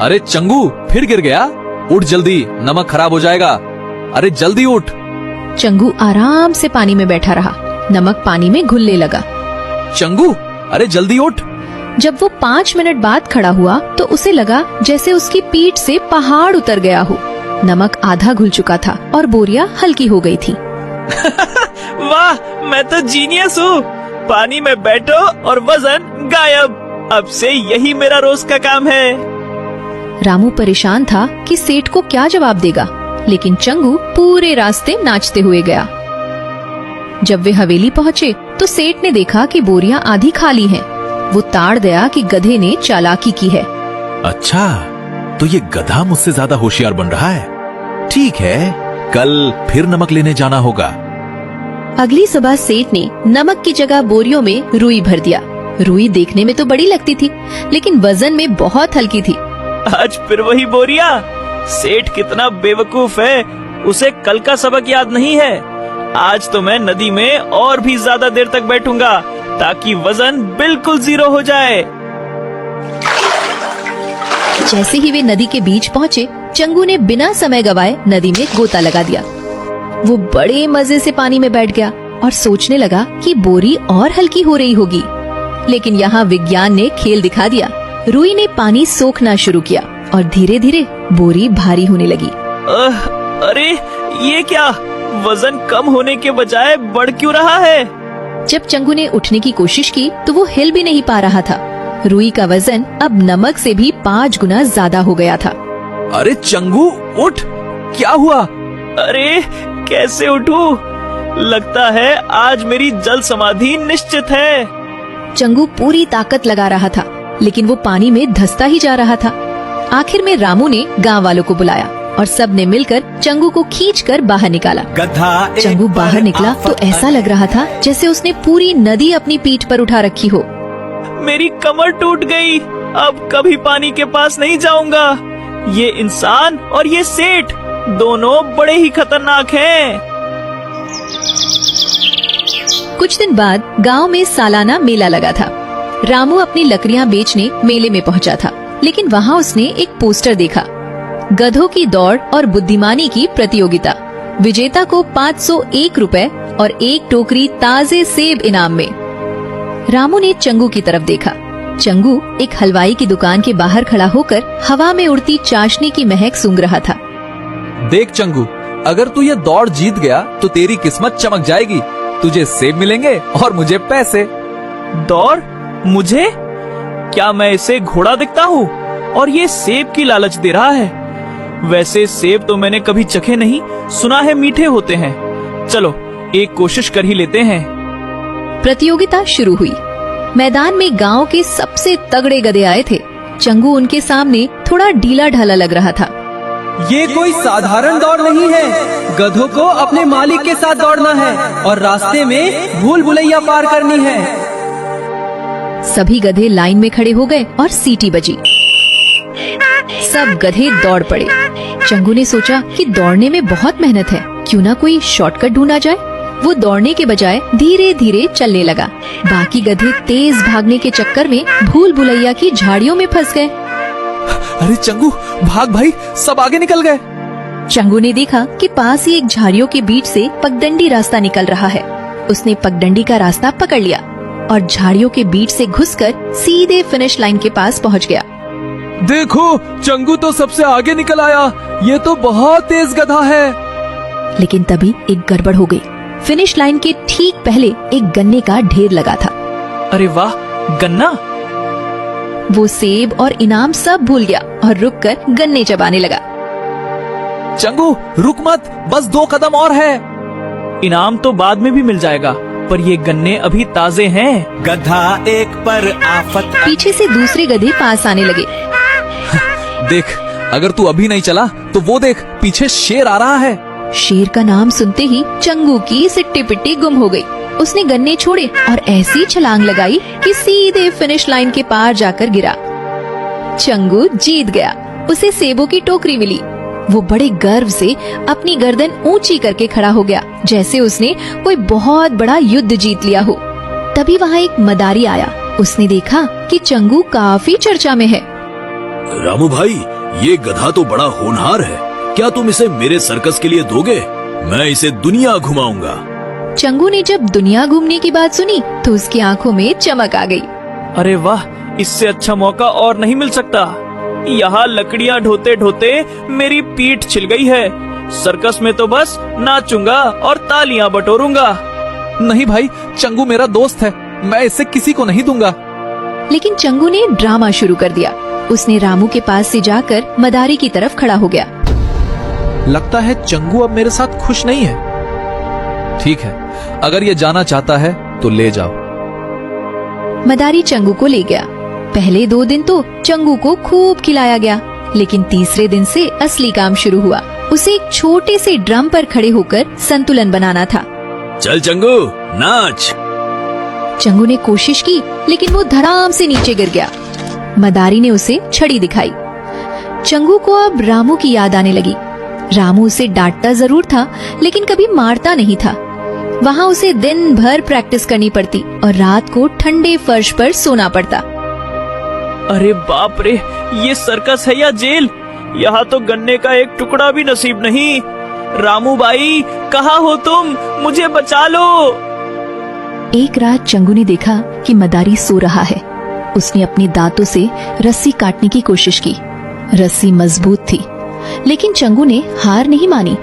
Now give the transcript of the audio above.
अरे चंगू, फिर गिर गया? उठ जल्दी, नमक खराब हो जाएगा। अरे जल्दी उठ। चंगू आराम से पानी में बैठा रहा। नमक पानी में घुलने लगा। चंगू, अरे जल्दी उठ। जब वो 5 मिनट बाद खड़ा हुआ तो उसे लगा जैसे उसकी पीठ से पहाड़ उतर गया हो। नमक आधा घुल चुका था और बोरियां हल्की हो गई थी। वाह, मैं तो जीनियस हूँ। पानी में बैठो और वजन गायब। अब से यही मेरा रोज का काम है। रामू परेशान था कि सेठ को क्या जवाब देगा, लेकिन चंगू पूरे रास्ते नाचते हुए गया। जब वे हवेली पहुँचे तो सेठ ने देखा कि बोरियां आधी खाली हैं। वो ताड़ गया कि गधे ने चालाकी की है। अच्छा, तो ये गधा मुझसे ज्यादा होशियार बन रहा है। ठीक है, कल फिर नमक लेने जाना होगा। अगली सुबह सेठ ने नमक की जगह बोरियों में रुई भर दिया। रुई देखने में तो बड़ी लगती थी, लेकिन वजन में बहुत हल्की थी। आज फिर वही बोरिया। सेठ कितना बेवकूफ है, उसे कल का सबक याद नहीं है। आज तो मैं नदी में और भी ज्यादा देर तक बैठूंगा ताकि वजन बिल्कुल 0 हो जाए। जैसे ही वे नदी के बीच पहुँचे, चंगू ने बिना समय गवाए नदी में गोता लगा दिया। वो बड़े मजे से पानी में बैठ गया और सोचने लगा कि बोरी और हल्की हो रही होगी। लेकिन यहाँ विज्ञान ने खेल दिखा दिया। रुई ने पानी सोखना शुरू किया और धीरे धीरे बोरी भारी होने लगी। अरे ये क्या, वजन कम होने के बजाय बढ़ क्यों रहा है? जब चंगू ने उठने की कोशिश की तो वो हिल भी नहीं पा रहा था। रुई का वजन अब नमक से भी 5 गुना ज्यादा हो गया था। अरे चंगू, उठ, क्या हुआ? अरे कैसे उठूं? लगता है आज मेरी जल समाधि निश्चित है। चंगू पूरी ताकत लगा रहा था, लेकिन वो पानी में धंसता ही जा रहा था। आखिर में रामू ने गांव वालों को बुलाया और सब ने मिलकर चंगू को खींचकर बाहर निकाला। चंगू बाहर निकला तो ऐसा लग रहा था जैसे उसने पूरी नदी अपनी पीठ पर उठा रखी हो। मेरी कमर टूट गई। अब कभी पानी के पास नहीं जाऊंगा। ये इंसान और ये सेठ दोनों बड़े ही खतरनाक हैं। कुछ दिन बाद गांव में सालाना मेला लगा था। रामू अपनी लकड़ियां बेचने मेले में पहुंचा था, लेकिन वहां उसने एक पोस्टर देखा। गधों की दौड़ और बुद्धिमानी की प्रतियोगिता। विजेता को 501 रुपए और 1 टोकरी ताजे सेब इनाम में। रामू ने चंगू की तरफ देखा। चंगू एक हलवाई की दुकान के बाहर खड़ा होकर हवा में उड़ती चाशनी की महक सूंघ रहा था। देख चंगू, अगर तू ये दौड़ जीत गया तो तेरी किस्मत चमक जाएगी। तुझे सेब मिलेंगे और मुझे पैसे। दौड़? मुझे? क्या मैं इसे घोड़ा दिखता हूँ और ये सेब की लालच दे रहा है? वैसे सेब तो मैंने कभी चखे नहीं, सुना है मीठे होते हैं। चलो एक कोशिश कर ही लेते हैं। प्रतियोगिता शुरू हुई। मैदान में गांव के सबसे तगड़े गधे आए थे। चंगू उनके सामने थोड़ा ढीला ढाला लग रहा था। ये कोई साधारण दौड़ नहीं है। गधों को अपने मालिक के साथ दौड़ना है और रास्ते में भूल भुलैया पार करनी है। सभी गधे लाइन में खड़े हो गए और सीटी बजी। सब गधे दौड़ पड़े। चंगू ने सोचा कि दौड़ने में बहुत मेहनत है, क्यों ना कोई शॉर्टकट ढूंढा जाए। वो दौड़ने के बजाय धीरे धीरे चलने लगा। बाकी गधे तेज भागने के चक्कर में भूल भुलैया की झाड़ियों में फंस गए। अरे चंगू, भाग भाई, सब आगे निकल गए। चंगू ने देखा कि पास ही एक झाड़ियों के बीच से पगडंडी रास्ता निकल रहा है। उसने पगडंडी का रास्ता पकड़ लिया और झाड़ियों के बीच से घुसकर सीधे फिनिश लाइन के पास पहुंच गया। देखो, चंगू तो सबसे आगे निकल आया। ये तो बहुत तेज गधा है। लेकिन तभी एक गड़बड़ हो गई। फिनिश लाइन के ठीक पहले एक गन्ने का ढेर लगा था। अरे वाह, गन्ना! वो सेब और इनाम सब भूल गया और रुककर गन्ने चबाने लगा। चंगू रुक मत, बस 2 कदम और है। इनाम तो बाद में भी मिल जाएगा, पर ये गन्ने अभी ताजे हैं। गधा एक पर आफत। पीछे से दूसरे गधे पास आने लगे। देख, अगर तू अभी नहीं चला तो वो देख, पीछे शेर आ रहा है। शेर का नाम सुनते ही चंगू की सिट्टी पिट्टी गुम हो गई। उसने गन्ने छोड़े और ऐसी छलांग लगाई कि सीधे फिनिश लाइन के पार जाकर गिरा। चंगू जीत गया। उसे सेबों की टोकरी मिली। वो बड़े गर्व से अपनी गर्दन ऊंची करके खड़ा हो गया, जैसे उसने कोई बहुत बड़ा युद्ध जीत लिया हो। तभी वहाँ एक मदारी आया। उसने देखा कि चंगू काफी चर्चा में है। रामू भाई, ये गधा तो बड़ा होनहार है, क्या तुम इसे मेरे सर्कस के लिए दोगे? मैं इसे दुनिया घुमाऊंगा। चंगू ने जब दुनिया घूमने की बात सुनी तो उसकी आंखों में चमक आ गई। अरे वाह, इससे अच्छा मौका और नहीं मिल सकता। यहाँ लकड़ियाँ ढोते ढोते मेरी पीठ छिल गई है। सर्कस में तो बस नाचूंगा और तालियां बटोरूंगा। नहीं भाई, चंगू मेरा दोस्त है, मैं इसे किसी को नहीं दूंगा। लेकिन चंगू ने ड्रामा शुरू कर दिया। उसने रामू के पास से जाकर मदारी की तरफ खड़ा हो गया। लगता है चंगू अब मेरे साथ खुश नहीं है। ठीक है, अगर ये जाना चाहता है तो ले जाओ। मदारी चंगू को ले गया। पहले 2 दिन तो चंगू को खूब खिलाया गया, लेकिन तीसरे दिन से असली काम शुरू हुआ। उसे एक छोटे से ड्रम पर खड़े होकर संतुलन बनाना था। चल चंगू, नाच। चंगू ने कोशिश की, लेकिन वो धड़ाम से नीचे गिर गया। मदारी ने उसे छड़ी दिखाई। चंगू को अब रामू की याद आने लगी। रामू उसे डांटता जरूर था, लेकिन कभी मारता नहीं था। वहाँ उसे दिन भर प्रैक्टिस करनी पड़ती और रात को ठंडे फर्श पर सोना पड़ता। अरे बाप रे, ये सर्कस है या जेल? यहाँ तो गन्ने का एक टुकड़ा भी नसीब नहीं। रामू भाई, कहाँ हो तुम? मुझे बचा लो। एक रात चंगू ने देखा कि मदारी सो रहा है। उसने अपने दांतों से रस्सी काटने की कोशिश की। रस्सी मजबूत थी, लेकिन चंगू ने हार नहीं मानी।